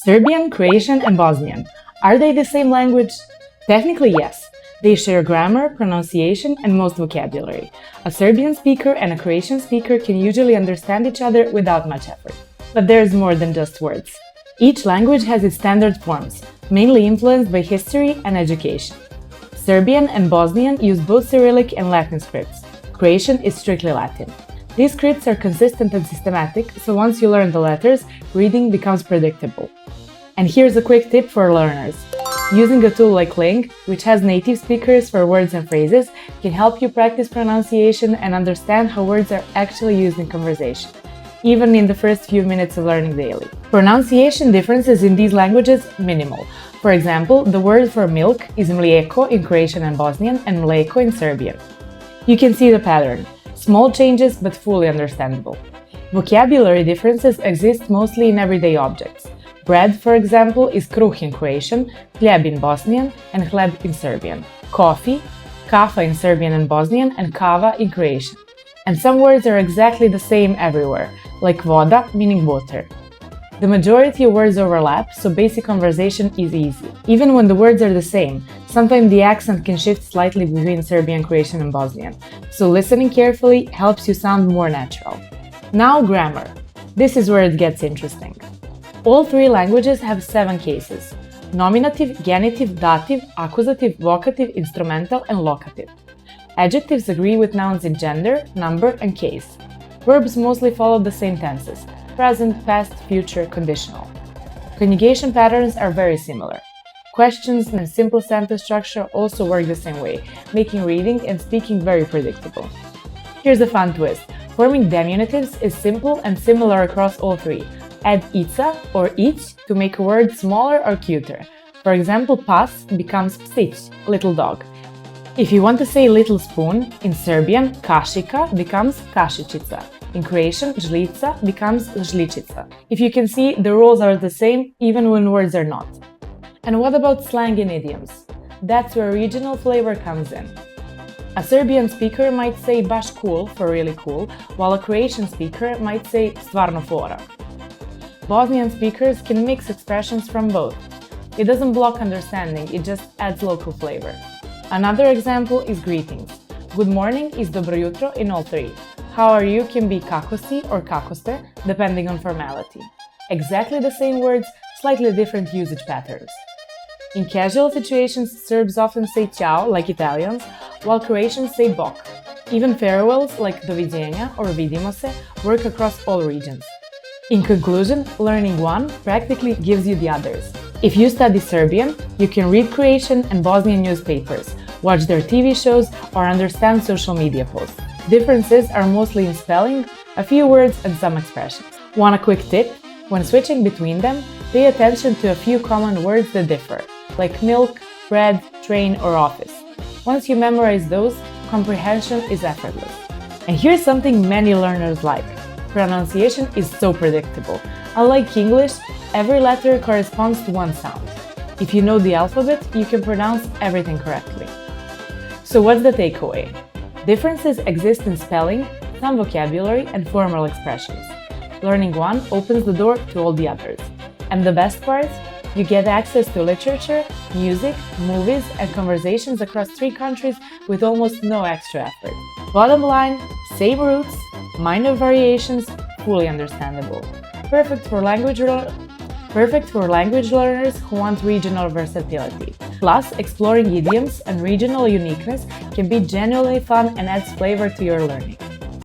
Serbian, Croatian, and Bosnian. Are they the same language? Technically, yes. They share grammar, pronunciation, and most vocabulary. A Serbian speaker and a Croatian speaker can usually understand each other without much effort. But there's more than just words. Each language has its standard forms, mainly influenced by history and education. Serbian and Bosnian use both Cyrillic and Latin scripts. Croatian is strictly Latin. These scripts are consistent and systematic, so once you learn the letters, reading becomes predictable. And here's a quick tip for learners. Using a tool like Ling, which has native speakers for words and phrases, can help you practice pronunciation and understand how words are actually used in conversation, even in the first few minutes of learning daily. Pronunciation differences in these languages minimal. For example, the word for milk is mlijeko in Croatian and Bosnian and mleko in Serbian. You can see the pattern. Small changes but fully understandable. Vocabulary differences exist mostly in everyday objects. Bread, for example, is kruh in Croatian, hljeb in Bosnian, and hleb in Serbian. Coffee, kafa in Serbian and Bosnian, and kava in Croatian. And some words are exactly the same everywhere, like voda, meaning water. The majority of words overlap, so basic conversation is easy. Even when the words are the same, sometimes the accent can shift slightly between Serbian, Croatian, and Bosnian, so listening carefully helps you sound more natural. Now grammar. This is where it gets interesting. All three languages have 7 cases: nominative, genitive, dative, accusative, vocative, instrumental, and locative. Adjectives agree with nouns in gender, number, and case. Verbs mostly follow the same tenses: present, past, future, conditional. Conjugation patterns are very similar. Questions and simple sentence structure also work the same way, making reading and speaking very predictable. Here's a fun twist. Forming diminutives is simple and similar across all three. Add ica or ich to make a word smaller or cuter. For example, pas becomes psić, little dog. If you want to say little spoon, in Serbian, kašika becomes kašičica. In Croatian, žlica becomes žličica. If you can see, the rules are the same even when words are not. And what about slang and idioms? That's where regional flavor comes in. A Serbian speaker might say baš cool for really cool, while a Croatian speaker might say stvarno fora. Bosnian speakers can mix expressions from both. It doesn't block understanding, it just adds local flavor. Another example is greetings. Good morning is dobro jutro in all three. How are you can be kako si or kako ste, depending on formality. Exactly the same words, slightly different usage patterns. In casual situations, Serbs often say ciao, like Italians, while Croatians say bok. Even farewells, like doviđenja or vidimo se, work across all regions. In conclusion, learning one practically gives you the others. If you study Serbian, you can read Croatian and Bosnian newspapers, watch their TV shows, or understand social media posts. Differences are mostly in spelling, a few words, and some expressions. Want a quick tip? When switching between them, pay attention to a few common words that differ, like milk, bread, train, or office. Once you memorize those, comprehension is effortless. And here's something many learners like. Pronunciation is so predictable. Unlike English, every letter corresponds to one sound. If you know the alphabet, you can pronounce everything correctly. So what's the takeaway? Differences exist in spelling, some vocabulary, and formal expressions. Learning one opens the door to all the others. And the best part? You get access to literature, music, movies, and conversations across 3 countries with almost no extra effort. Bottom line, same roots, minor variations, fully understandable. Perfect for language learners who want regional versatility. Plus, exploring idioms and regional uniqueness can be genuinely fun and adds flavor to your learning.